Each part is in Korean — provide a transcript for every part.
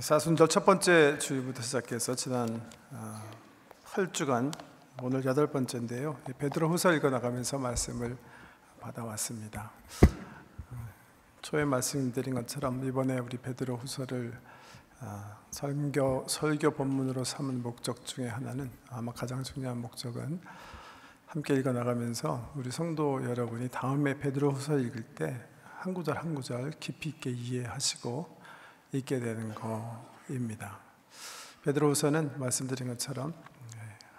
사순절 첫 번째 주일부터 시작해서 지난 8주간 오늘 8번째인데요. 베드로후서 읽어나가면서 말씀을 받아왔습니다. 초에 말씀드린 것처럼 이번에 우리 베드로후서를 설교 본문으로 삼은 목적 중에 하나는, 아마 가장 중요한 목적은 함께 읽어나가면서 우리 성도 여러분이 다음에 베드로후서 읽을 때 한 구절 한 구절 깊이 있게 이해하시고 읽게 되는 것입니다. 베드로후서는 말씀드린 것처럼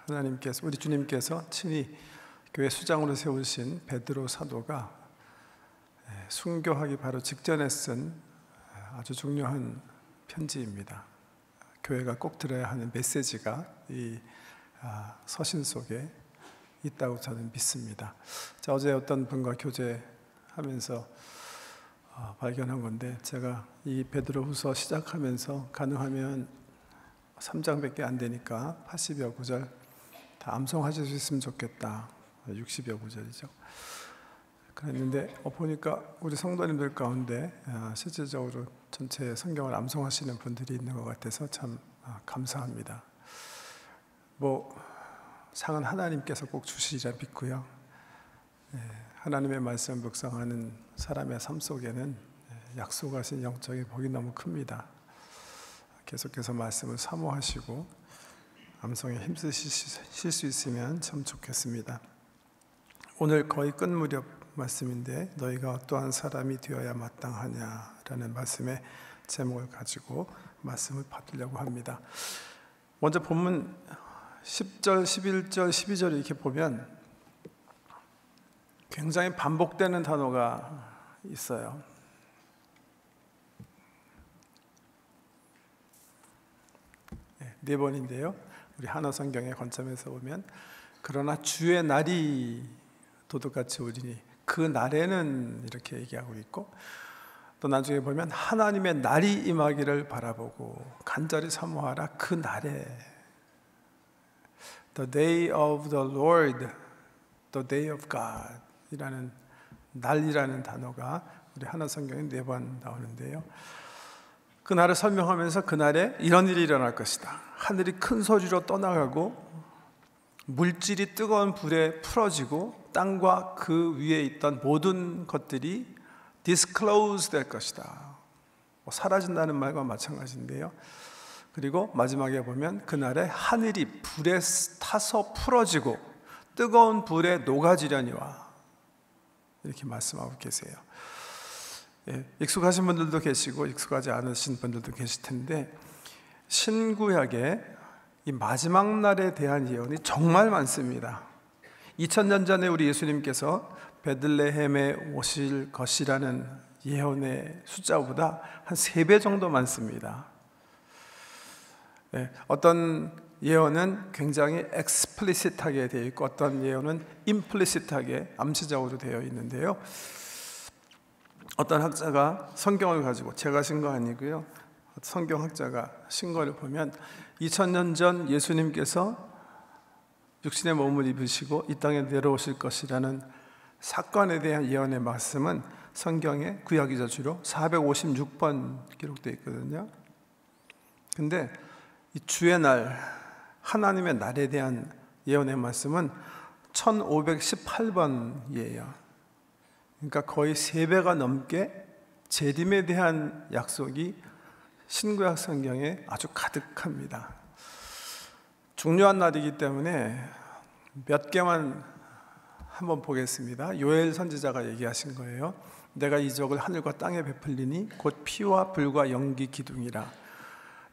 하나님께서, 우리 주님께서 친히 교회 수장으로 세우신 베드로 사도가 순교하기 바로 직전에 쓴 아주 중요한 편지입니다. 교회가 꼭 들어야 하는 메시지가 이 서신 속에 있다고 저는 믿습니다. 자, 어제 어떤 분과 교제하면서 발견한 건데, 제가 이 베드로후서 시작하면서 가능하면 3장밖에 안 되니까 80여 구절 다 암송하실 수 있으면 좋겠다. 60여 구절이죠. 그랬는데 보니까 우리 성도님들 가운데 실질적으로 전체 성경을 암송하시는 분들이 있는 것 같아서 참 감사합니다. 상은 하나님께서 꼭 주시리라 믿고요. 하나님의 말씀을 묵상하는 사람의 삶 속에는 약속하신 영적인 복이 너무 큽니다. 계속해서 말씀을 사모하시고 암송에 힘쓰실 수 있으면 참 좋겠습니다. 오늘 거의 끝 무렵 말씀인데, 너희가 어떠한 사람이 되어야 마땅하냐라는 말씀의 제목을 가지고 말씀을 받으려고 합니다. 먼저 본문 10절, 11절, 12절 이렇게 보면 굉장히 반복되는 단어가 있어요. 네 번인데요. 우리 한어 성경의 관점에서 보면, 그러나 주의 날이 도둑같이 오리니 그 날에는 이렇게 얘기하고 있고, 또 나중에 보면 하나님의 날이 임하기를 바라보고 간절히 사모하라. 그 날에, The day of the Lord, the day of God 이라는 날이라는 단어가 우리 한어 성경에 4번 나오는데요. 그날을 설명하면서 그날에 이런 일이 일어날 것이다. 하늘이 큰 소리로 떠나가고 물질이 뜨거운 불에 풀어지고 땅과 그 위에 있던 모든 것들이 disclose 될 것이다. 사라진다는 말과 마찬가지인데요. 그리고 마지막에 보면 그날에 하늘이 불에 타서 풀어지고 뜨거운 불에 녹아지려니와 이렇게 말씀하고 계세요. 익숙하신 분들도 계시고 익숙하지 않으신 분들도 계실 텐데, 신구약에 이 마지막 날에 대한 예언이 정말 많습니다. 2000년 전에 우리 예수님께서 베들레헴에 오실 것이라는 예언의 숫자보다 한 3배 정도 많습니다. 어떤 예언은 굉장히 explicit하게 되어 있고, 어떤 예언은 implicit하게 암시적으로 되어 있는데요. 어떤 학자가 성경을 가지고, 제가 쓴 거 아니고요, 성경학자가 쓴 거를 보면 2000년 전 예수님께서 육신의 몸을 입으시고 이 땅에 내려오실 것이라는 사건에 대한 예언의 말씀은 성경의 구약이죠. 주로 456번 기록되어 있거든요. 근데 이 주의 날, 하나님의 날에 대한 예언의 말씀은 1518번이에요. 그러니까 거의 3배가 넘게 재림에 대한 약속이 신구약 성경에 아주 가득합니다. 중요한 날이기 때문에 몇 개만 한번 보겠습니다. 요엘 선지자가 얘기하신 거예요. 내가 이적을 하늘과 땅에 베풀리니 곧 피와 불과 연기 기둥이라.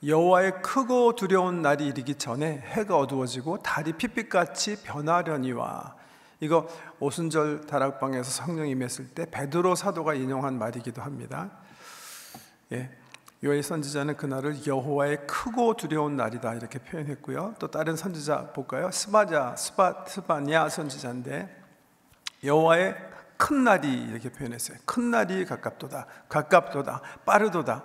여호와의 크고 두려운 날이 이르기 전에 해가 어두워지고 달이 핏빛같이 변하려니와. 이거 오순절 다락방에서 성령 임했을 때 베드로 사도가 인용한 말이기도 합니다. 요엘 선지자는 그날을 여호와의 크고 두려운 날이다 이렇게 표현했고요. 또 다른 선지자 볼까요? 스바냐 선지자인데 여호와의 큰 날이 이렇게 표현했어요. 큰 날이 가깝도다, 빠르도다.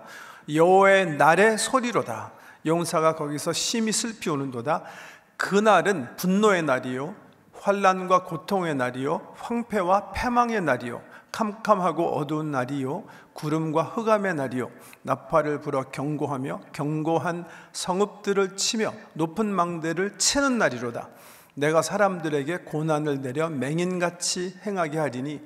여호와의 날의 소리로다. 용사가 거기서 심히 슬피 우는도다. 그날은 분노의 날이요, 환난과 고통의 날이요, 황폐와 패망의 날이요, 캄캄하고 어두운 날이요 구름과 흑암의 날이요 나팔을 불어 경고하며 견고한 성읍들을 치며 높은 망대를 치는 날이로다. 내가 사람들에게 고난을 내려 맹인같이 행하게 하리니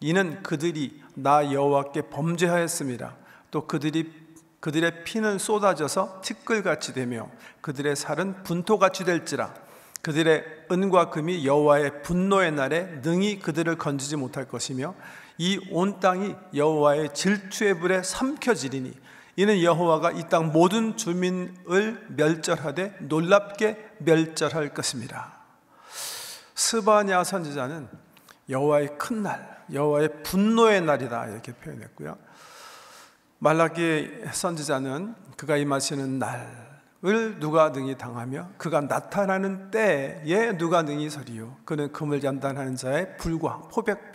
이는 그들이 나 여호와께 범죄하였습니다. 또 그들의 피는 쏟아져서 티끌같이 되며 그들의 살은 분토같이 될지라. 그들의 은과 금이 여호와의 분노의 날에 능히 그들을 건지지 못할 것이며 이 온 땅이 여호와의 질투의 불에 삼켜지리니 이는 여호와가 이 땅 모든 주민을 멸절하되 놀랍게 멸절할 것입니다. 스바냐 선지자는 여호와의 큰 날, 여호와의 분노의 날이다 이렇게 표현했고요. 말라기 선지자는 그가 임하시는 날을 누가 능히 당하며 그가 나타나는 때에 누가 능히 서리요. 그는 금을 연단하는 자의 불과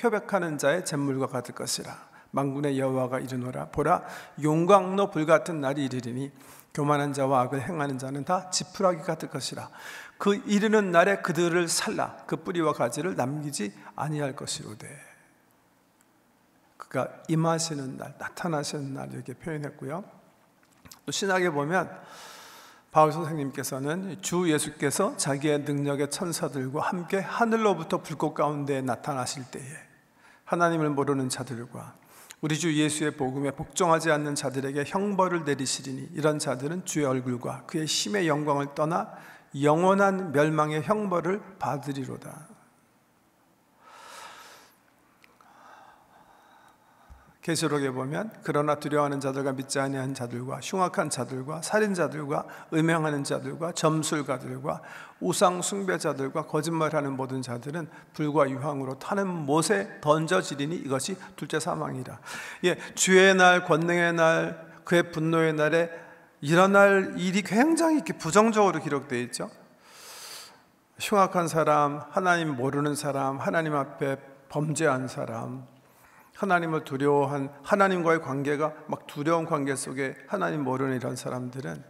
표백하는 자의 잿물과 같을 것이라. 만군의 여호와가 이르노라. 보라, 용광로 불같은 날이 이르리니 교만한 자와 악을 행하는 자는 다 지푸라기 같을 것이라. 그 이르는 날에 그들을 살라 그 뿌리와 가지를 남기지 아니할 것이로되. 그가 임하시는 날, 나타나시는 날 이렇게 표현했고요. 또 신학에 보면 바울 선생님께서는 주 예수께서 자기의 능력의 천사들과 함께 하늘로부터 불꽃 가운데 나타나실 때에 하나님을 모르는 자들과 우리 주 예수의 복음에 복종하지 않는 자들에게 형벌을 내리시리니 이런 자들은 주의 얼굴과 그의 힘의 영광을 떠나 영원한 멸망의 형벌을 받으리로다. 계시록에 보면 그러나 두려워하는 자들과 믿지 아니하는 자들과 흉악한 자들과 살인자들과 음행하는 자들과 점술가들과 우상 숭배자들과 거짓말하는 모든 자들은 불과 유황으로 타는 못에 던져지리니 이것이 둘째 사망이라. 주의 날, 권능의 날, 그의 분노의 날에 일어날 일이 굉장히 이렇게 부정적으로 기록되어 있죠. 흉악한 사람, 하나님 모르는 사람, 하나님 앞에 범죄한 사람, 하나님을 두려워한, 하나님과의 관계가 막 두려운 관계 속에 하나님 모르는 이런 사람들은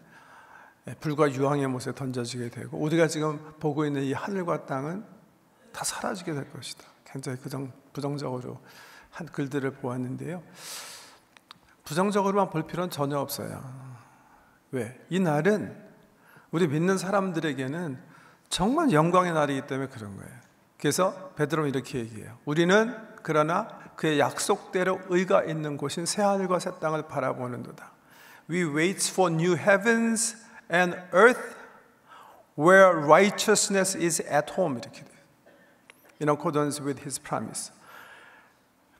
불과 유황의 못에 던져지게 되고 우리가 지금 보고 있는 이 하늘과 땅은 다 사라지게 될 것이다. 굉장히 부정적으로 한 글들을 보았는데요. 부정적으로만 볼 필요는 전혀 없어요. 왜? 이 날은 우리 믿는 사람들에게는 정말 영광의 날이기 때문에 그런 거예요. 그래서 베드로는 이렇게 얘기해요. 우리는 그러나 그의 약속대로 의가 있는 곳인 새하늘과 새 땅을 바라보는도다. We wait for new heavens and earth where righteousness is at home. 이렇게 돼요. In accordance with his promise.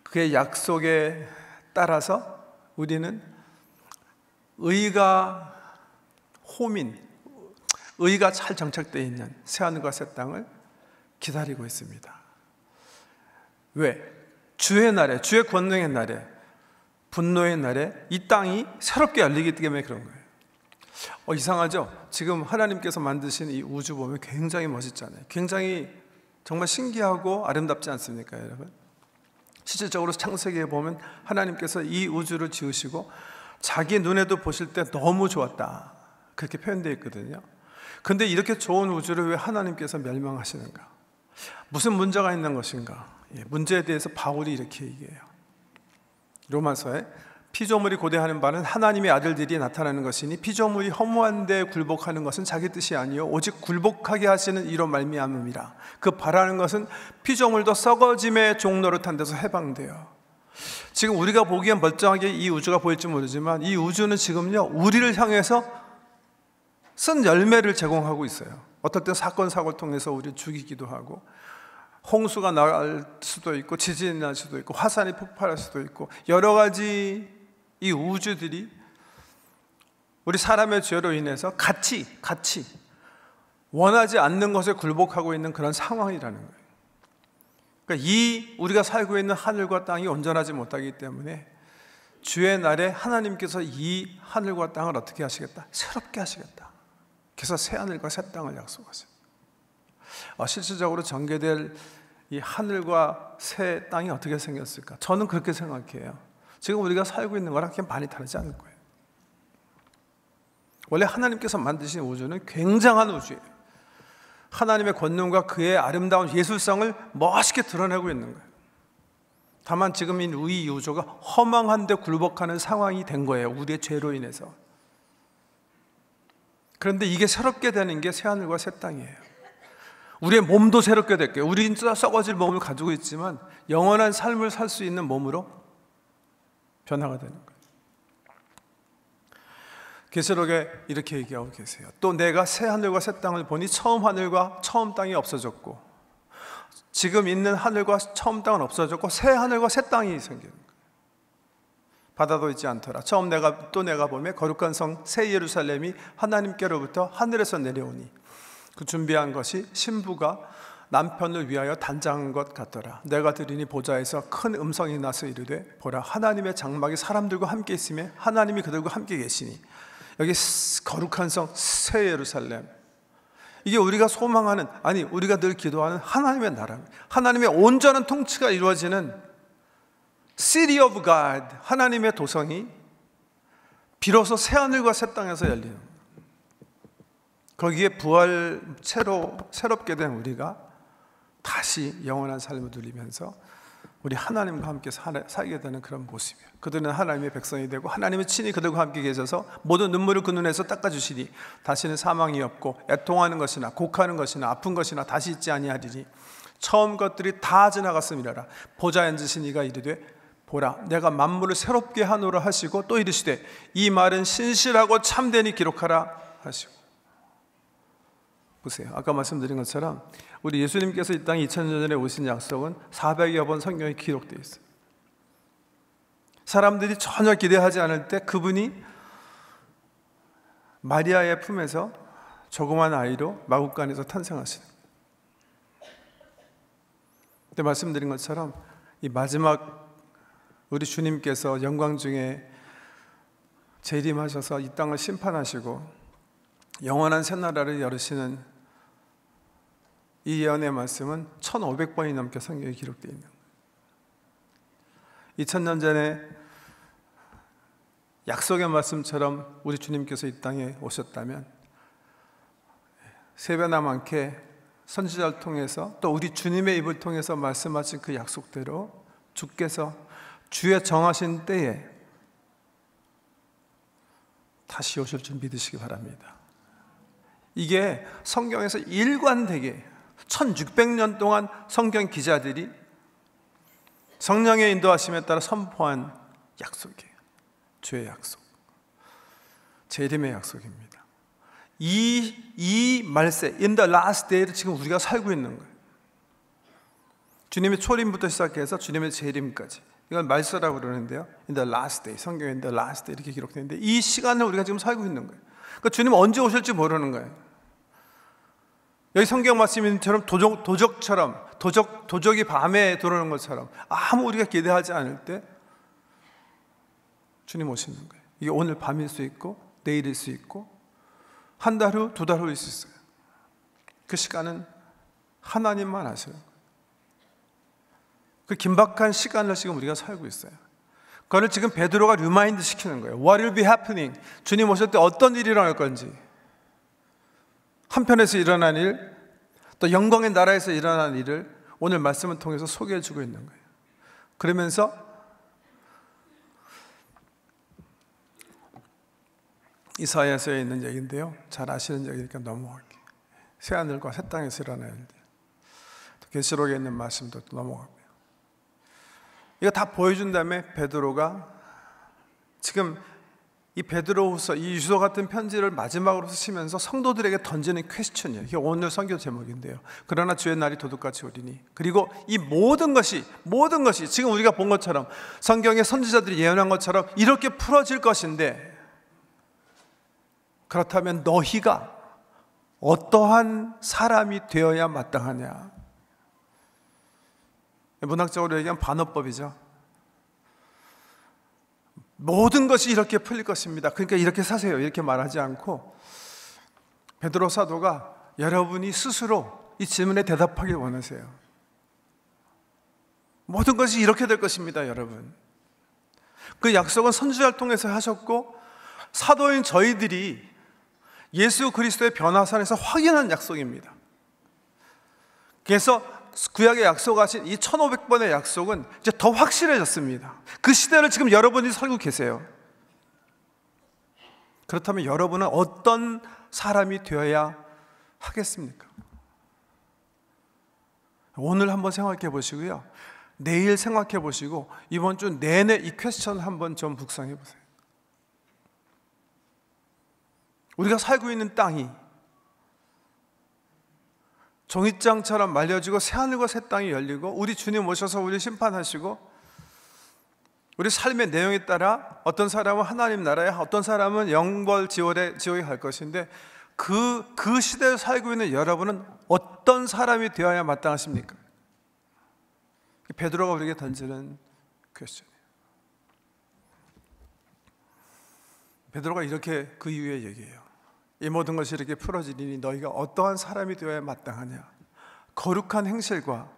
그의 약속에 따라서 우리는 의가 의가 잘 정착되어 있는 새하늘과 새 땅을 기다리고 있습니다. 왜? 주의 날에, 주의 권능의 날에, 분노의 날에 이 땅이 새롭게 열리기 때문에 그런 거예요. 이상하죠? 지금 하나님께서 만드신 이 우주 보면 굉장히 멋있잖아요. 굉장히 정말 신기하고 아름답지 않습니까, 여러분? 실질적으로 창세기에 보면 하나님께서 이 우주를 지으시고 자기 눈에도 보실 때 너무 좋았다, 그렇게 표현되어 있거든요. 근데 이렇게 좋은 우주를 왜 하나님께서 멸망하시는가? 무슨 문제가 있는 것인가? 문제에 대해서 바울이 이렇게 얘기해요. 로마서에 피조물이 고대하는 바는 하나님의 아들들이 나타나는 것이니 피조물이 허무한 데 굴복하는 것은 자기 뜻이 아니요 오직 굴복하게 하시는 이로 말미암음이라. 그 바라는 것은 피조물도 썩어짐의 종로로 탄 데서 해방돼요. 지금 우리가 보기엔 멀쩡하게 이 우주가 보일지 모르지만 이 우주는 지금요 우리를 향해서 쓴 열매를 제공하고 있어요. 어떨 때 사건 사고를 통해서 우리를 죽이기도 하고 홍수가 날 수도 있고 지진이 날 수도 있고 화산이 폭발할 수도 있고 여러 가지 이 우주들이 우리 사람의 죄로 인해서 같이 원하지 않는 것에 굴복하고 있는 그런 상황이라는 거예요. 그러니까 이 우리가 살고 있는 하늘과 땅이 온전하지 못하기 때문에 주의 날에 하나님께서 이 하늘과 땅을 어떻게 하시겠다? 새롭게 하시겠다. 그래서 새 하늘과 새 땅을 약속하세요. 실질적으로 전개될 이 하늘과 새 땅이 어떻게 생겼을까? 저는 그렇게 생각해요. 지금 우리가 살고 있는 거랑 그냥 많이 다르지 않을 거예요. 원래 하나님께서 만드신 우주는 굉장한 우주예요. 하나님의 권능과 그의 아름다운 예술성을 멋있게 드러내고 있는 거예요. 다만 지금 이 우주가 허망한 데 굴복하는 상황이 된 거예요. 우리의 죄로 인해서. 그런데 이게 새롭게 되는 게 새하늘과 새 땅이에요. 우리의 몸도 새롭게 될 거예요. 우리는 썩어질 몸을 가지고 있지만 영원한 삶을 살 수 있는 몸으로 변화가 되는 거예요. 계시록에 이렇게 얘기하고 계세요. 또 내가 새 하늘과 새 땅을 보니 처음 하늘과 처음 땅이 없어졌고 지금 있는 하늘과 처음 땅은 없어졌고 새 하늘과 새 땅이 생기는 거예요. 바다도 있지 않더라. 처음 내가 보며 거룩한 성 새 예루살렘이 하나님께로부터 하늘에서 내려오니 그 준비한 것이 신부가 남편을 위하여 단장한 것 같더라. 내가 들으니 보좌에서 큰 음성이 나서 이르되 보라 하나님의 장막이 사람들과 함께 있으며 하나님이 그들과 함께 계시니 여기 거룩한 성 새 예루살렘, 이게 우리가 소망하는, 아니 우리가 늘 기도하는 하나님의 나라입니다. 하나님의 온전한 통치가 이루어지는 City of God, 하나님의 도성이 비로소 새하늘과 새 땅에서 열리는, 거기에 새롭게 된 우리가 다시 영원한 삶을 누리면서 우리 하나님과 함께 살게 되는 그런 모습이에요. 그들은 하나님의 백성이 되고 하나님의 친히 그들과 함께 계셔서 모든 눈물을 그 눈에서 닦아주시니 다시는 사망이 없고 애통하는 것이나 곡하는 것이나 아픈 것이나 다시 있지 아니하리니 처음 것들이 다 지나갔음이라라. 보좌에 앉으신 이가 이르되 보라 내가 만물을 새롭게 하노라 하시고 또 이르시되 이 말은 신실하고 참되니 기록하라 하시고. 보세요. 아까 말씀드린 것처럼 우리 예수님께서 이 땅에 2000년 전에 오신 약속은 400여 번 성경에 기록되어 있어요. 사람들이 전혀 기대하지 않을 때 그분이 마리아의 품에서 조그만 아이로 마구간에서 탄생하시는 거예요. 근데 말씀드린 것처럼 이 마지막 우리 주님께서 영광 중에 재림하셔서 이 땅을 심판하시고 영원한 새나라를 열으시는 이 예언의 말씀은 1500번이 넘게 성경에 기록되어 있는 거예요. 2000년 전에 약속의 말씀처럼 우리 주님께서 이 땅에 오셨다면 세 배나 많게 선지자를 통해서 또 우리 주님의 입을 통해서 말씀하신 그 약속대로 주께서 주의 정하신 때에 다시 오실 줄 믿으시기 바랍니다. 이게 성경에서 일관되게 1600년 동안 성경 기자들이 성령의 인도하심에 따라 선포한 약속이에요. 주의 약속, 재림의 약속입니다. 이 말세 in the last day를 지금 우리가 살고 있는 거예요. 주님의 초림부터 시작해서 주님의 재림까지, 이건 말세라고 그러는데요. in the last day, 성경에 in the last day 이렇게 기록되어 있는데 이 시간을 우리가 지금 살고 있는 거예요. 그러니까 주님 언제 오실지 모르는 거예요. 여기 성경 말씀처럼 도적이 밤에 들어오는 것처럼 아무 우리가 기대하지 않을 때 주님 오시는 거예요. 이게 오늘 밤일 수 있고 내일일 수 있고 한 달 후, 두 달 후일 수 있어요. 그 시간은 하나님만 아셔요. 그 긴박한 시간을 지금 우리가 살고 있어요. 그걸 지금 베드로가 리마인드 시키는 거예요. What will be happening? 주님 오실 때 어떤 일이 일어날 건지, 한편에서 일어난 일, 또 영광의 나라에서 일어난 일을 오늘 말씀을 통해서 소개해 주고 있는 거예요. 그러면서 이사야서에 있는 얘기인데요, 잘 아시는 얘기니까 넘어갈게요. 새하늘과 새 땅에서 일어날 일들, 또 계시록에 있는 말씀도 넘어가고요. 이거 다 보여준 다음에 베드로가 지금 이 베드로후서, 이 유서 같은 편지를 마지막으로 쓰시면서 성도들에게 던지는 퀘스천이에요. 이게 오늘 선교 제목인데요. 그러나 주의 날이 도둑같이 오리니. 그리고 이 모든 것이 지금 우리가 본 것처럼 성경의 선지자들이 예언한 것처럼 이렇게 풀어질 것인데, 그렇다면 너희가 어떠한 사람이 되어야 마땅하냐? 문학적으로 얘기하면 반어법이죠. 모든 것이 이렇게 풀릴 것입니다. 그러니까 이렇게 사세요, 이렇게 말하지 않고 베드로 사도가 여러분이 스스로 이 질문에 대답하길 원하세요. 모든 것이 이렇게 될 것입니다, 여러분. 그 약속은 선지자를 통해서 하셨고 사도인 저희들이 예수 그리스도의 변화산에서 확인한 약속입니다. 그래서 구약에 약속하신 이 1500번의 약속은 이제 더 확실해졌습니다. 그 시대를 지금 여러분이 살고 계세요. 그렇다면 여러분은 어떤 사람이 되어야 하겠습니까? 오늘 한번 생각해 보시고요, 내일 생각해 보시고 이번 주 내내 이 퀘스천을 한번 좀 묵상해 보세요. 우리가 살고 있는 땅이 종잇장처럼 말려지고 새하늘과 새 땅이 열리고 우리 주님 오셔서 우리 심판하시고 우리 삶의 내용에 따라 어떤 사람은 하나님 나라에, 어떤 사람은 영벌 지옥에 갈 것인데 그 시대에 살고 있는 여러분은 어떤 사람이 되어야 마땅하십니까? 베드로가 우리에게 던지는 퀘스천이에요. 베드로가 이렇게 그 이후에 얘기해요. 이 모든 것이 이렇게 풀어지리니 너희가 어떠한 사람이 되어야 마땅하냐? 거룩한 행실과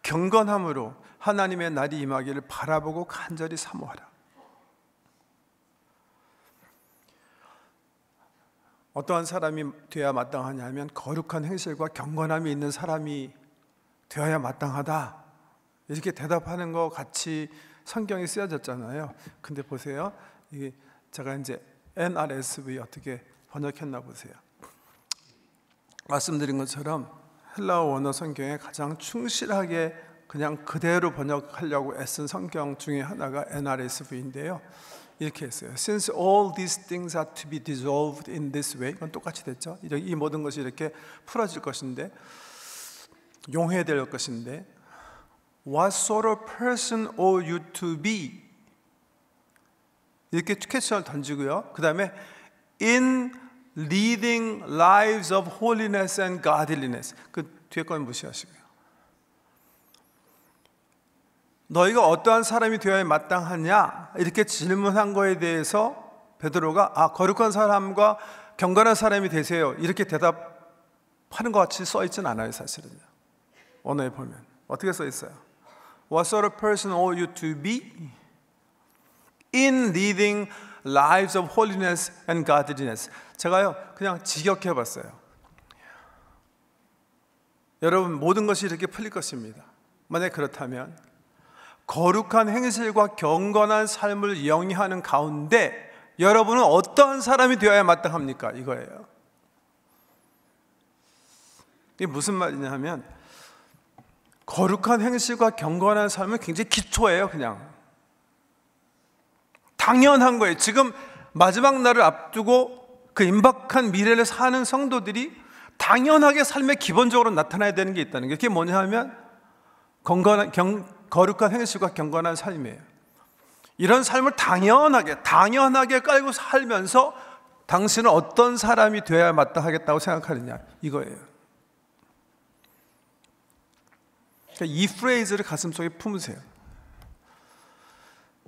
경건함으로 하나님의 날이 임하기를 바라보고 간절히 사모하라. 어떠한 사람이 되어야 마땅하냐 하면 거룩한 행실과 경건함이 있는 사람이 되어야 마땅하다, 이렇게 대답하는 것 같이 성경이 쓰여졌잖아요. 근데 보세요, 이게 제가 이제 NRSV 어떻게 번역했나 보세요. 말씀드린 것처럼 헬라어 원어 성경에 가장 충실하게 그냥 그대로 번역하려고 애쓴 성경 중에 하나가 NRSV인데요. 이렇게 했어요. Since all these things are to be dissolved in this way, 이건 똑같이 됐죠. 이 모든 것이 이렇게 풀어질 것인데, 용해될 것인데, What sort of person ought you to be? 이렇게 퀘스천을 던지고요. 그 다음에 In leading lives of holiness and godliness, 그 뒤에 건 무시하시고요. 너희가 어떠한 사람이 되어야 마땅하냐? 이렇게 질문한 거에 대해서 베드로가 거룩한 사람과 경건한 사람이 되세요, 이렇게 대답하는 것 같이 써 있진 않아요. 사실은요. 언어에 보면 어떻게 써 있어요? What sort of person ought you to be in leading lives of holiness and godliness. 제가요 그냥 직역해 봤어요. 여러분, 모든 것이 이렇게 풀릴 것입니다. 만약 그렇다면 거룩한 행실과 경건한 삶을 영위하는 가운데 여러분은 어떠한 사람이 되어야 마땅합니까? 이거예요. 이게 무슨 말이냐 하면, 거룩한 행실과 경건한 삶은 굉장히 기초예요. 그냥 당연한 거예요. 지금 마지막 날을 앞두고 그 임박한 미래를 사는 성도들이 당연하게 삶에 기본적으로 나타나야 되는 게 있다는 게, 그게 뭐냐 하면 거룩한 행실과 경건한 삶이에요. 이런 삶을 당연하게 깔고 살면서 당신은 어떤 사람이 되어야 마땅하겠다고 생각하느냐, 이거예요. 그러니까 이 프레이즈를 가슴속에 품으세요.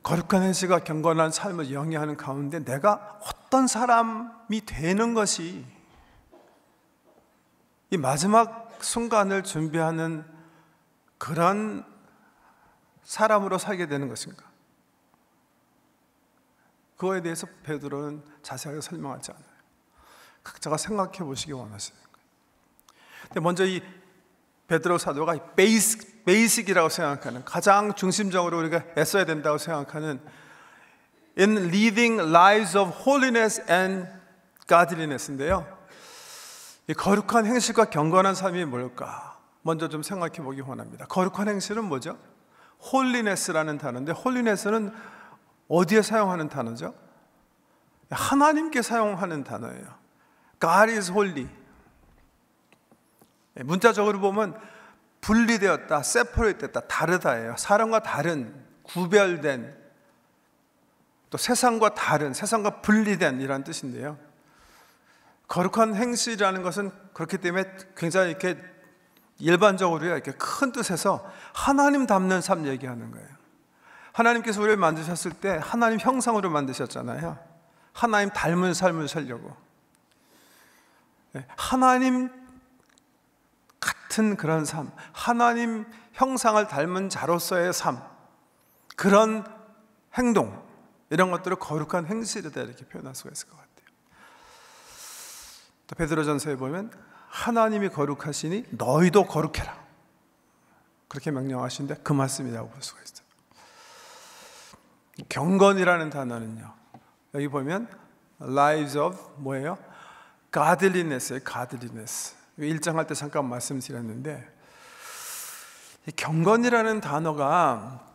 거룩한 행실과 경건한 삶을 영위하는 가운데 내가 어떤 사람이 되는 것이 이 마지막 순간을 준비하는 그런 사람으로 살게 되는 것인가? 그거에 대해서 베드로는 자세하게 설명하지 않아요. 각자가 생각해 보시기 원하시는 거예요. 근데 먼저 이 베드로 사도가 베이식이라고 생각하는, 가장 중심적으로 우리가 애써야 된다고 생각하는 In leading lives of holiness and godliness인데요, 이 거룩한 행실과 경건한 삶이 뭘까? 먼저 좀 생각해 보기 원합니다. 거룩한 행실은 뭐죠? 홀리네스라는 단어인데, 홀리네스는 어디에 사용하는 단어죠? 하나님께 사용하는 단어예요. God is holy. 문자적으로 보면 분리되었다, separate 됐다, 다르다예요. 사람과 다른, 구별된, 또 세상과 다른, 세상과 분리된 이라는 뜻인데요, 거룩한 행실이라는 것은 그렇기 때문에 굉장히 이렇게 일반적으로 이렇게 큰 뜻에서 하나님 닮는 삶 얘기하는 거예요. 하나님께서 우리를 만드셨을 때 하나님 형상으로 만드셨잖아요. 하나님 닮은 삶을 살려고. 하나님 같은 그런 삶, 하나님 형상을 닮은 자로서의 삶, 그런 행동, 이런 것들을 거룩한 행실이다 이렇게 표현할 수가 있을 것 같아요. 또 베드로전서에 보면 하나님이 거룩하시니 너희도 거룩해라. 그렇게 명령하시는데 그 말씀이라고 볼 수가 있어요. 경건이라는 단어는요, 여기 보면 lives of 뭐예요? godliness예요. godliness. 1장 할 때 잠깐 말씀드렸는데, 이 경건이라는 단어가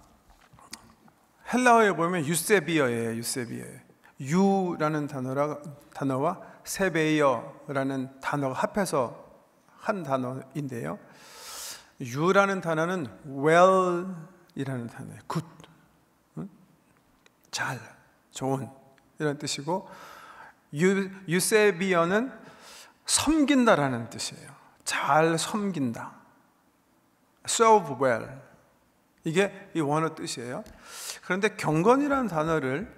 헬라어에 보면 유세비어예요. 유세비어. 유라는 단어와 세베이어라는 단어가 합해서 한 단어인데요, 유라는 단어는 well이라는 단어예요. good, 잘, 좋은 이런 뜻이고, 유세비어는 섬긴다라는 뜻이에요. 잘 섬긴다, serve well, 이게 이 원어 뜻이에요. 그런데 경건이라는 단어를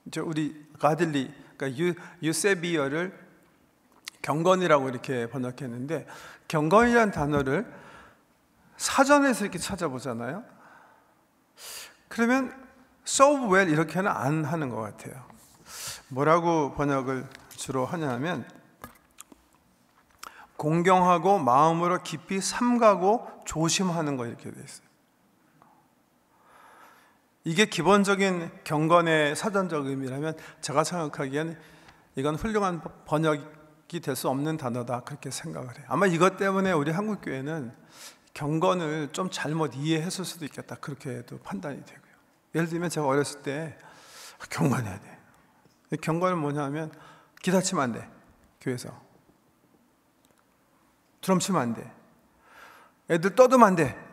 이제 우리 가들리, 그러니까 유세비어를 경건이라고 이렇게 번역했는데, 경건이라는 단어를 사전에서 이렇게 찾아보잖아요. 그러면 serve well 이렇게는 안 하는 것 같아요. 뭐라고 번역을 주로 하냐면, 공경하고 마음으로 깊이 삼가고 조심하는 거, 이렇게 돼 있어요. 이게 기본적인 경건의 사전적 의미라면 제가 생각하기엔 이건 훌륭한 번역이 될 수 없는 단어다, 그렇게 생각을 해요. 아마 이것 때문에 우리 한국교회는 경건을 좀 잘못 이해했을 수도 있겠다, 그렇게도 판단이 되고요. 예를 들면 제가 어렸을 때 경건해야 돼. 경건은 뭐냐면 기타 치면 안 돼, 교회에서. 드럼 치면 안 돼. 애들 떠들면 안 돼.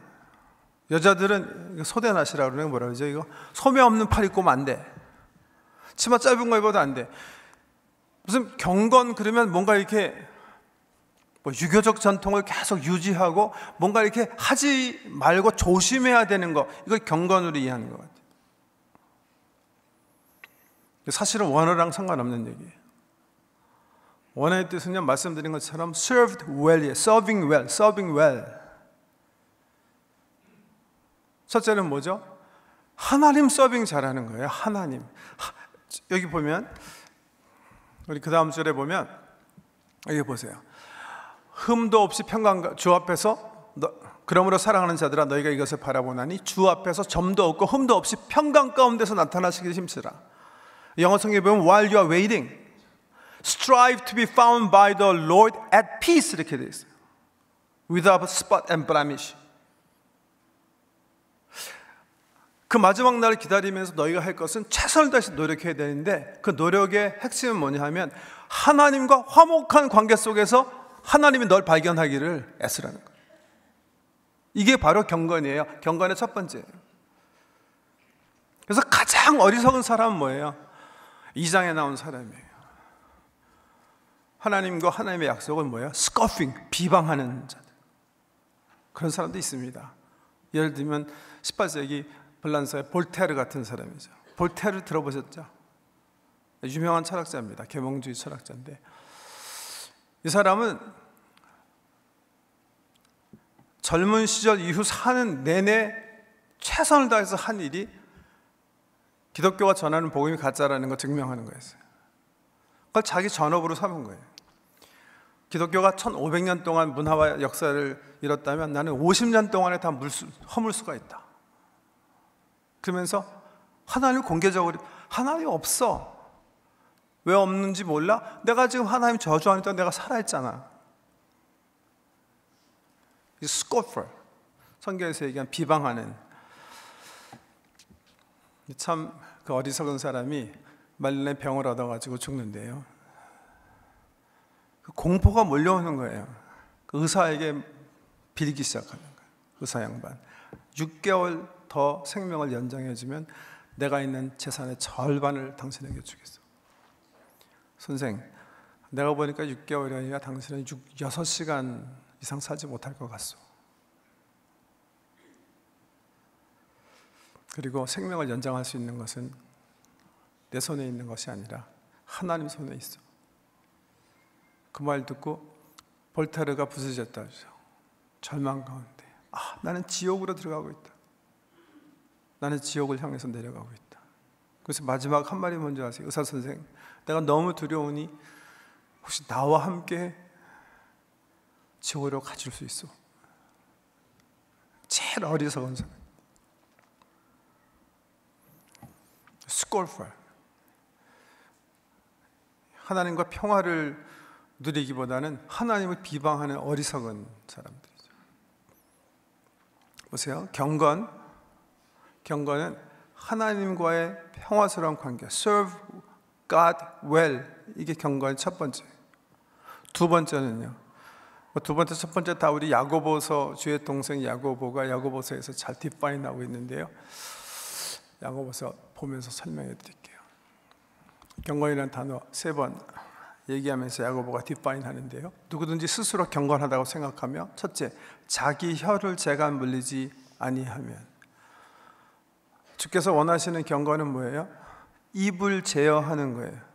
여자들은 소대나시라고 그러는 거 뭐라 그러죠? 이거 소매 없는 팔 입고 오면 안 돼. 치마 짧은 거 입어도 안 돼. 무슨 경건 그러면 뭔가 이렇게 뭐 유교적 전통을 계속 유지하고 뭔가 이렇게 하지 말고 조심해야 되는 거, 이걸 경건으로 이해하는 것 같아요. 사실은 원어랑 상관없는 얘기예요. 원어의 뜻은요, 말씀드린 것처럼 served well이에요. serving well, serving well. 첫째는 뭐죠? 하나님 서빙 잘하는 거예요. 하나님. 여기 보면, 우리 그 다음 줄에 보면, 여기 보세요. 흠도 없이 평강, 주 앞에서 그러므로 사랑하는 자들아 너희가 이것을 바라보나니 주 앞에서 점도 없고 흠도 없이 평강 가운데서 나타나시길 힘쓰라. 영어 성경에 보면 while you are waiting, strive to be found by the Lord at peace, 이렇게 되어 있어요. without spot and blemish. 그 마지막 날을 기다리면서 너희가 할 것은 최선을 다해서 노력해야 되는데, 그 노력의 핵심은 뭐냐 하면 하나님과 화목한 관계 속에서 하나님이 널 발견하기를 애쓰라는 거예요. 이게 바로 경건이에요. 경건의 첫 번째예요. 그래서 가장 어리석은 사람은 뭐예요? 2장에 나온 사람이에요. 하나님과 하나님의 약속은 뭐예요? scoffing, 비방하는 자들. 그런 사람도 있습니다. 예를 들면 18세기 불란서의 볼테르 같은 사람이죠. 볼테르 들어보셨죠? 유명한 철학자입니다. 계몽주의 철학자인데, 이 사람은 젊은 시절 이후 사는 내내 최선을 다해서 한 일이 기독교가 전하는 복음이 가짜라는 걸 증명하는 거였어요. 그걸 자기 전업으로 삼은 거예요. 기독교가 1500년 동안 문화와 역사를 이뤘다면 나는 50년 동안에 다 허물 수가 있다. 그러면서 하나님을 공개적으로, 하나님 없어. 왜 없는지 몰라? 내가 지금 하나님 저주하니까 내가 살아있잖아. 이 스코퍼, 성경에서 얘기한 비방하는, 참 그 어리석은 사람이 말년에 병을 얻어가지고 죽는데요, 그 공포가 몰려오는 거예요. 그 의사에게 빌기 시작하는 거예요. 의사 양반, 6개월 더 생명을 연장해주면 내가 있는 재산의 절반을 당신에게 주겠어. 선생, 내가 보니까 6개월이 아니라 당신은 6시간 이상 살지 못할 것 같소. 그리고 생명을 연장할 수 있는 것은 내 손에 있는 것이 아니라 하나님 손에 있어. 그 말 듣고 볼테르가 부서졌다. 절망 가운데, 나는 지옥으로 들어가고 있다. 나는 지옥을 향해서 내려가고 있다. 그래서 마지막 한 말이 뭔지 아세요? 의사 선생, 내가 너무 두려우니 혹시 나와 함께 지옥으로 가줄 수 있어? 제일 어리석은 사람. scornful. 하나님과 평화를 누리기보다는 하나님을 비방하는 어리석은 사람들이죠. 보세요. 경건은 하나님과의 평화스러운 관계, serve God well, 이게 경건의 첫 번째. 두 번째는요, 두 번째, 첫 번째 다 우리 야고보서, 주의 동생 야고보가 야고보서에서 잘 디파인하고 있는데요, 야고보서 보면서 설명해 드릴게요. 경건이라는 단어 3번 얘기하면서 야고보가 디파인 하는데요, 누구든지 스스로 경건하다고 생각하며, 첫째, 자기 혀를 재간 물리지 아니하면. 주께서 원하시는 경건은 뭐예요? 입을 제어하는 거예요.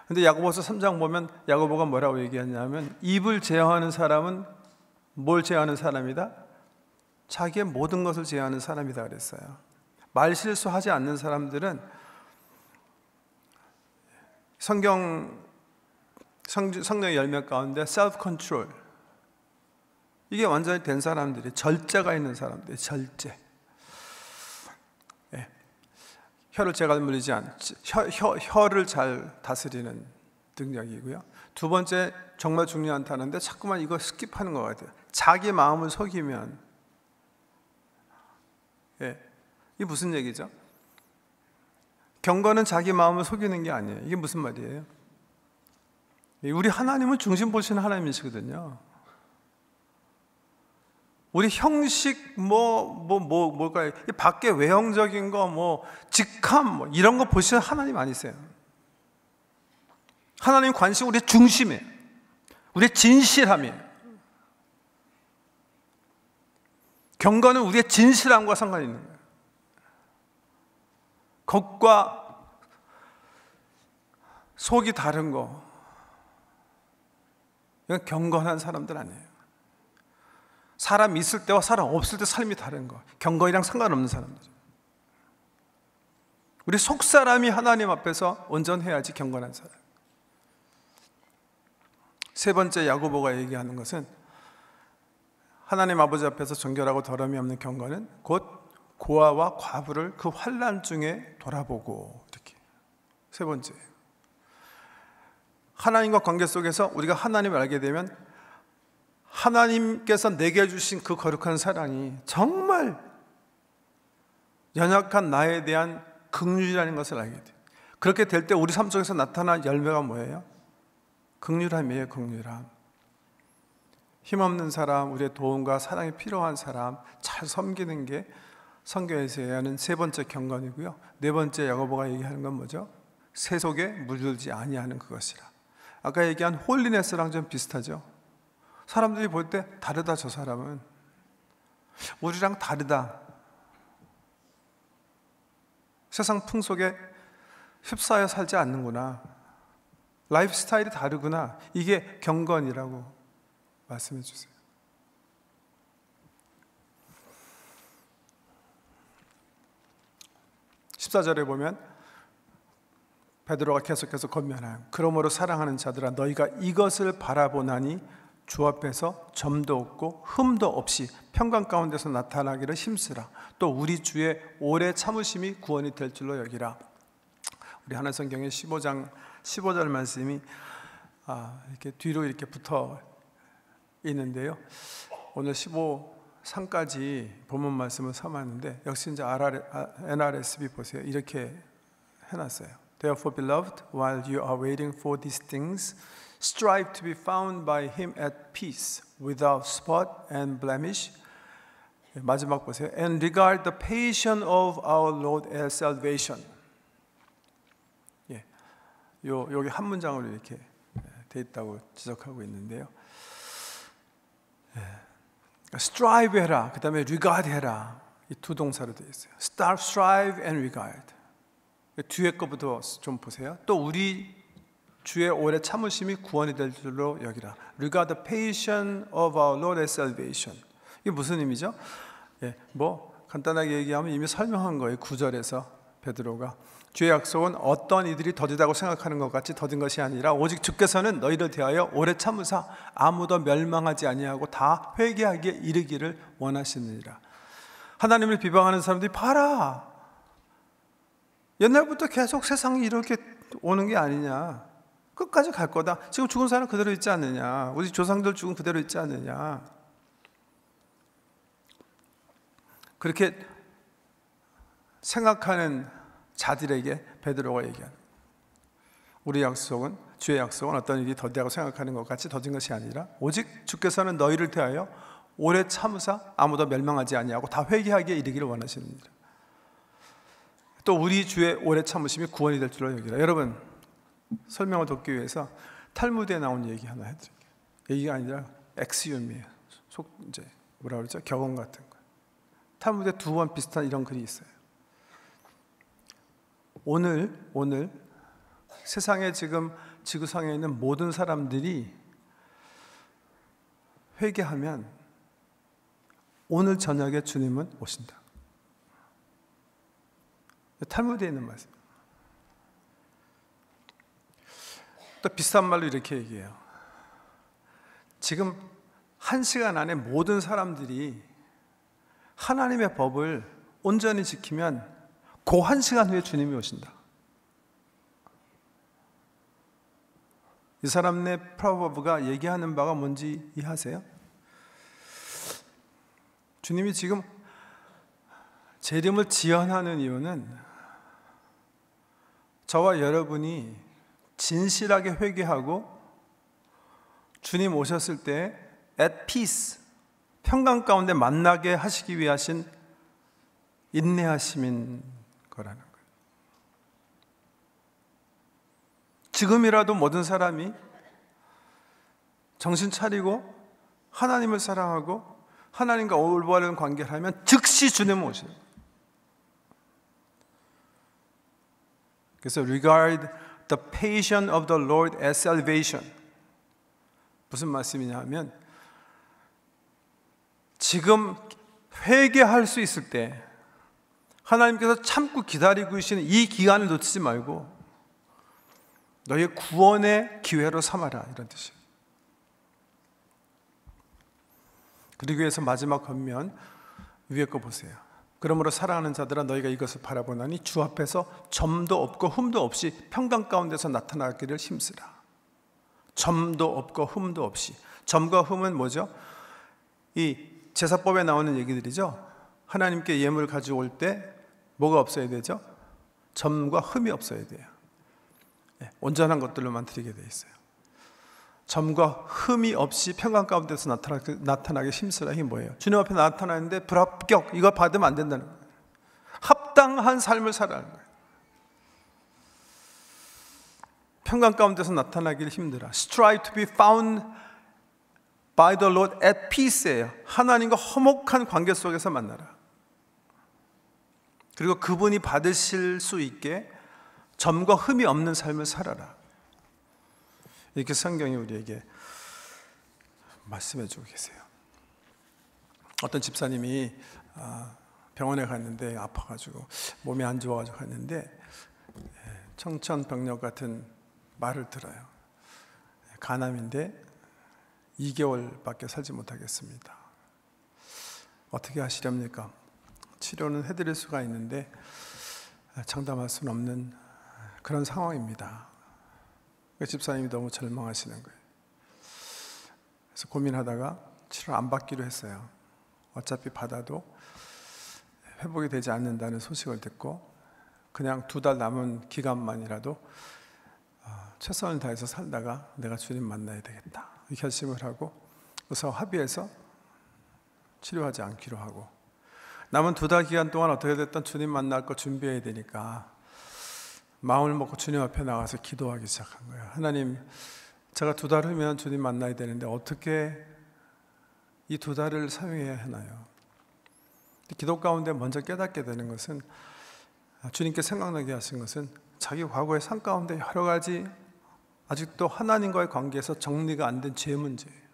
근데 야고보서 3장 보면 야고보가 뭐라고 얘기하냐면, 입을 제어하는 사람은 뭘 제어하는 사람이다? 자기의 모든 것을 제어하는 사람이다 그랬어요. 말실수하지 않는 사람들은 성경의 열매 가운데 self control, 이게 완전히 된 사람들이, 절제가 있는 사람들이, 절제. 혀를 재간 물리지 혀를 잘 다스리는 능력이고요. 두 번째, 정말 중요한 단어인데 자꾸만 이거 스킵하는 것 같아요. 자기 마음을 속이면. 이게 무슨 얘기죠? 경건은 자기 마음을 속이는 게 아니에요. 이게 무슨 말이에요? 우리 하나님은 중심 보시는 하나님이시거든요. 우리 형식 뭘까요? 밖에 외형적인 거, 직함, 이런 거 보시는 하나님 아니세요. 하나님 관심 우리의 중심이에요. 우리의 진실함이에요. 경건은 우리의 진실함과 상관이 있는 거예요. 겉과 속이 다른 거, 이건 경건한 사람들 아니에요. 사람 있을 때와 사람 없을 때 삶이 다른 거, 경건이랑 상관없는 사람들. 우리 속사람이 하나님 앞에서 온전해야지 경건한 사람. 세 번째, 야고보가 얘기하는 것은 하나님 아버지 앞에서 정결하고 더러움이 없는 경건은 곧 고아와 과부를 그 환난 중에 돌아보고, 이렇게. 세 번째, 하나님과 관계 속에서 우리가 하나님을 알게 되면 하나님께서 내게 주신 그 거룩한 사랑이 정말 연약한 나에 대한 긍휼이라는 것을 알게 돼요. 그렇게 될 때 우리 삶 속에서 나타난 열매가 뭐예요? 긍휼함이에요. 긍휼함. 힘없는 사람, 우리의 도움과 사랑이 필요한 사람 잘 섬기는 게 성경에서 얘기하는 세 번째 경건이고요. 네 번째, 야고보가 얘기하는 건 뭐죠? 세속에 물들지 아니하는 그것이라. 아까 얘기한 홀리네스랑 좀 비슷하죠. 사람들이 볼 때 다르다, 저 사람은 우리랑 다르다, 세상 풍속에 휩싸여 살지 않는구나, 라이프 스타일이 다르구나, 이게 경건이라고 말씀해 주세요. (14절에) 보면 베드로가 계속해서 권면하여, 그러므로 사랑하는 자들아, 너희가 이것을 바라보나니 주 앞에서 점도 없고 흠도 없이 평강 가운데서 나타나기를 힘쓰라. 또 우리 주의 오래 참으심이 구원이 될 줄로 여기라. 우리 하나성경의 15장 15절 말씀이 이렇게 뒤로 이렇게 붙어 있는데요, 오늘 15장까지 본문 말씀을 삼았는데, 역시 이제 NRSV 보세요. 이렇게 해놨어요. Therefore, beloved, while you are waiting for these things, strive to be found by him at peace, without spot and blemish. 마지막 보세요. And regard the patience of our Lord as salvation. 여기 한 문장으로 이렇게 돼 있다고 지적하고 있는데요. strive 해라, 그 다음에 regard 해라, 이 두 동사로 되어 있어요. strive and regard. 뒤에 거부터 좀 보세요. 또 우리 주의 오래 참으심이 구원이 될 줄로 여기라. Regard the patience of our Lord as salvation. 이게 무슨 의미죠? 간단하게 얘기하면 이미 설명한 거예요. 9절에서 베드로가 주의 약속은 어떤 이들이 더디다고 생각하는 것 같이 더딘 것이 아니라 오직 주께서는 너희를 대하여 오래 참으사 아무도 멸망하지 아니하고 다 회개하기에 이르기를 원하시느니라. 하나님을 비방하는 사람들이 봐라, 옛날부터 계속 세상이 이렇게 오는 게 아니냐, 끝까지 갈 거다. 지금 죽은 사람 그대로 있지 않느냐, 우리 조상들 죽은 그대로 있지 않느냐. 그렇게 생각하는 자들에게 베드로가 얘기하는, 우리 약속은, 주의 약속은 어떤 일이 더디하고 생각하는 것 같이 더딘 것이 아니라 오직 주께서는 너희를 대하여 오래 참으사 아무도 멸망하지 아니하고 다 회개하기에 이르기를 원하시느니라. 또 우리 주의 오래 참으심이 구원이 될 줄로 여기라. 여러분, 설명을 돕기 위해서 탈무드에 나온 얘기 하나 해드릴게요. 얘기가 아니라 엑시움이에요. 이제 뭐라 그러죠? 격언 같은 거. 탈무드에 두 번 비슷한 이런 글이 있어요. 오늘 세상에 지금 지구상에 있는 모든 사람들이 회개하면 오늘 저녁에 주님은 오신다. 탈무드에 있는 말씀. 또 비슷한 말로 이렇게 얘기해요. 지금 1시간 안에 모든 사람들이 하나님의 법을 온전히 지키면 그 1시간 후에 주님이 오신다. 이 사람의 프로버브가 얘기하는 바가 뭔지 이해하세요? 주님이 지금 재림을 지연하는 이유는 저와 여러분이 진실하게 회개하고 주님 오셨을 때 at peace, 평강 가운데 만나게 하시기 위하신 인내하심인 거라는 거예요. 지금이라도 모든 사람이 정신 차리고 하나님을 사랑하고 하나님과 올바른 관계를 하면 즉시 주님 오셔요. 그래서 regard the patience of the Lord as salvation. 무슨 말씀이냐 하면 지금 회개할 수 있을 때 하나님께서 참고 기다리고 계시는 이 기간을 놓치지 말고 너희의 구원의 기회로 삼아라, 이런 뜻이에요. 그러기 위해서 마지막 권면 위에 거 보세요. 그러므로 사랑하는 자들아 너희가 이것을 바라보나니 주 앞에서 점도 없고 흠도 없이 평강 가운데서 나타나기를 힘쓰라. 점도 없고 흠도 없이. 점과 흠은 뭐죠? 이 제사법에 나오는 얘기들이죠. 하나님께 예물 가져올 때 뭐가 없어야 되죠? 점과 흠이 없어야 돼요. 온전한 것들로만 드리게 돼 있어요. 점과 흠이 없이 평강 가운데서 나타나게 힘쓰라. 이게 뭐예요? 주님 앞에 나타나는데 불합격, 이거 받으면 안 된다는 거예요. 합당한 삶을 살아가는 거예요. 평강 가운데서 나타나기를 힘들어. Strive to be found by the Lord at peace예요. 하나님과 화목한 관계 속에서 만나라. 그리고 그분이 받으실 수 있게 점과 흠이 없는 삶을 살아라. 이렇게 성경이 우리에게 말씀해 주고 계세요. 어떤 집사님이 병원에 갔는데 아파가지고 몸이 안 좋아가지고 갔는데 청천벽력 같은 말을 들어요. 간암인데 2개월밖에 살지 못하겠습니다. 어떻게 하시렵니까? 치료는 해드릴 수가 있는데 장담할 수는 없는 그런 상황입니다. 집사님이 너무 절망하시는 거예요. 그래서 고민하다가 치료를 안 받기로 했어요. 어차피 받아도 회복이 되지 않는다는 소식을 듣고 그냥 2달 남은 기간만이라도 최선을 다해서 살다가 내가 주님 만나야 되겠다, 이 결심을 하고 그래서 합의해서 치료하지 않기로 하고, 남은 2달 기간 동안 어떻게 됐든 주님 만날 거 준비해야 되니까 마음을 먹고 주님 앞에 나가서 기도하기 시작한 거예요. 하나님, 제가 2달 후면 주님 만나야 되는데 어떻게 이 2달을 사용해야 하나요? 기도 가운데 먼저 깨닫게 되는 것은, 주님께 생각나게 하신 것은 자기 과거의 삶 가운데 여러 가지 아직도 하나님과의 관계에서 정리가 안 된 죄 문제예요.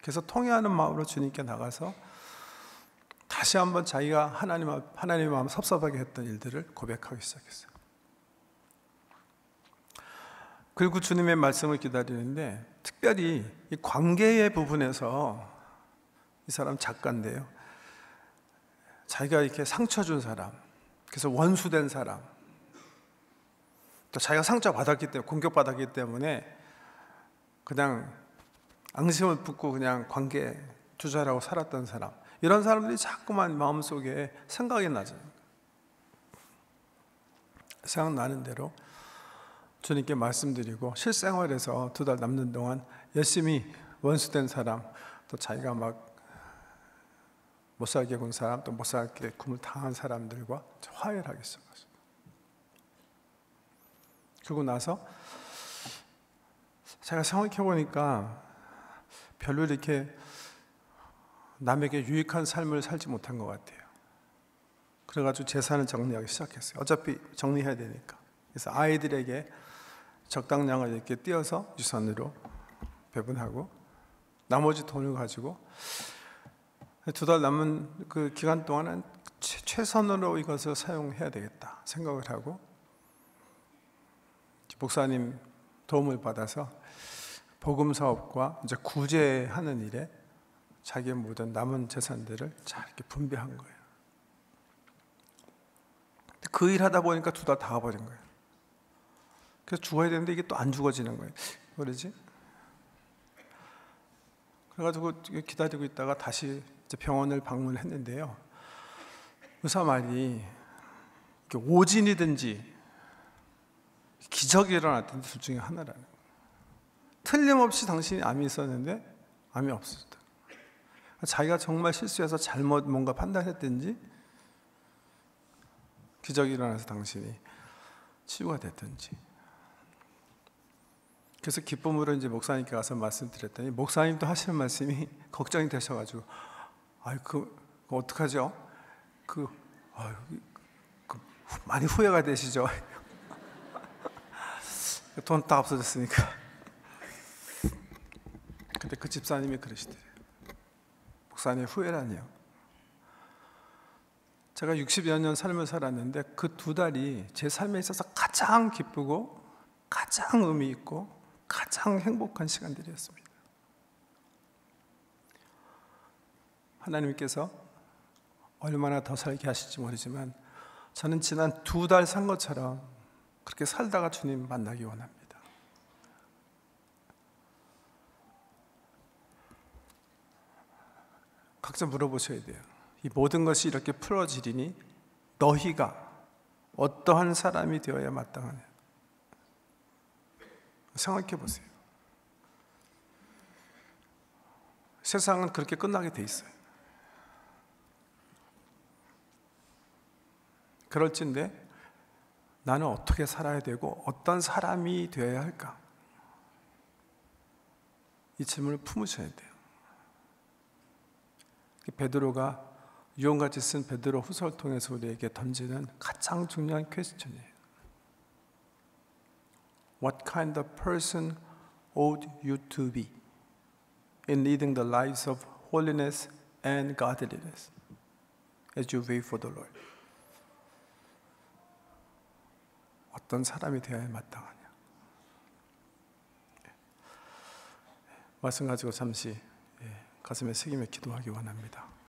그래서 통회하는 마음으로 주님께 나가서 다시 한번 자기가 하나님의 마음 섭섭하게 했던 일들을 고백하기 시작했어요. 그리고 주님의 말씀을 기다리는데 특별히 이 관계의 부분에서, 이 사람 작가인데요, 자기가 이렇게 상처 준 사람, 그래서 원수된 사람, 또 자기가 상처 받았기 때문에, 공격받았기 때문에 그냥 앙심을 품고 그냥 관계 투자라고 살았던 사람, 이런 사람들이 자꾸만 마음속에 생각이 나죠. 생각나는 대로 주님께 말씀드리고, 실생활에서 2달 남는 동안 열심히 원수된 사람, 또 자기가 막 못 살게 군 사람, 또 못 살게 굶을 당한 사람들과 화해를 하겠습니다. 그러고 나서 제가 생각해 보니까 별로 이렇게 남에게 유익한 삶을 살지 못한 것 같아요. 그래가지고 재산을 정리하기 시작했어요. 어차피 정리해야 되니까. 그래서 아이들에게 적당량을 이렇게 띄어서 유산으로 배분하고, 나머지 돈을 가지고 2달 남은 그 기간 동안은 최선으로 이것을 사용해야 되겠다 생각을 하고, 목사님 도움을 받아서 복음 사업과 이제 구제하는 일에 자기의 모든 남은 재산들을 잘 이렇게 분배한 거예요. 그 일 하다 보니까 2달 다 가버린 거예요. 그래서 죽어야 되는데 이게 또 안 죽어지는 거예요. 왜 그러지? 그래가지고 기다리고 있다가 다시 이제 병원을 방문했는데요. 의사 말이 오진이든지 기적이 일어났든지 둘 중에 하나라는 거예요. 틀림없이 당신이 암이 있었는데 암이 없었다. 자기가 정말 실수해서 잘못 뭔가 판단했든지, 기적이 일어나서 당신이 치유가 됐든지. 그래서 기쁨으로 이제 목사님께 가서 말씀드렸더니, 목사님도 하시는 말씀이 걱정이 되셔가지고, 그거 어떡하죠? 많이 후회가 되시죠? 돈 다 없어졌으니까. 근데 그 집사님이 그러시더래요. 목사님, 후회라니요. 제가 60여 년 삶을 살았는데 그 2달이 제 삶에 있어서 가장 기쁘고 가장 의미 있고 가장 행복한 시간들이었습니다. 하나님께서 얼마나 더 살게 하실지 모르지만 저는 지난 2달 산 것처럼 그렇게 살다가 주님 만나기 원합니다. 각자 물어보셔야 돼요. 이 모든 것이 이렇게 풀어지리니 너희가 어떠한 사람이 되어야 마땅하냐. 생각해 보세요. 세상은 그렇게 끝나게 돼 있어요. 그럴진데 나는 어떻게 살아야 되고 어떤 사람이 되어야 할까? 이 질문을 품으셔야 돼요. 베드로가 유언같이 쓴 베드로 후서를 통해서 우리에게 던지는 가장 중요한 퀘스천이에요. What kind of person ought you to be in leading the lives of holiness and godliness as you wait for the Lord? 어떤 사람이 되어야 마땅하냐? 말씀 가지고 잠시 가슴에 새기며 기도하기 원합니다.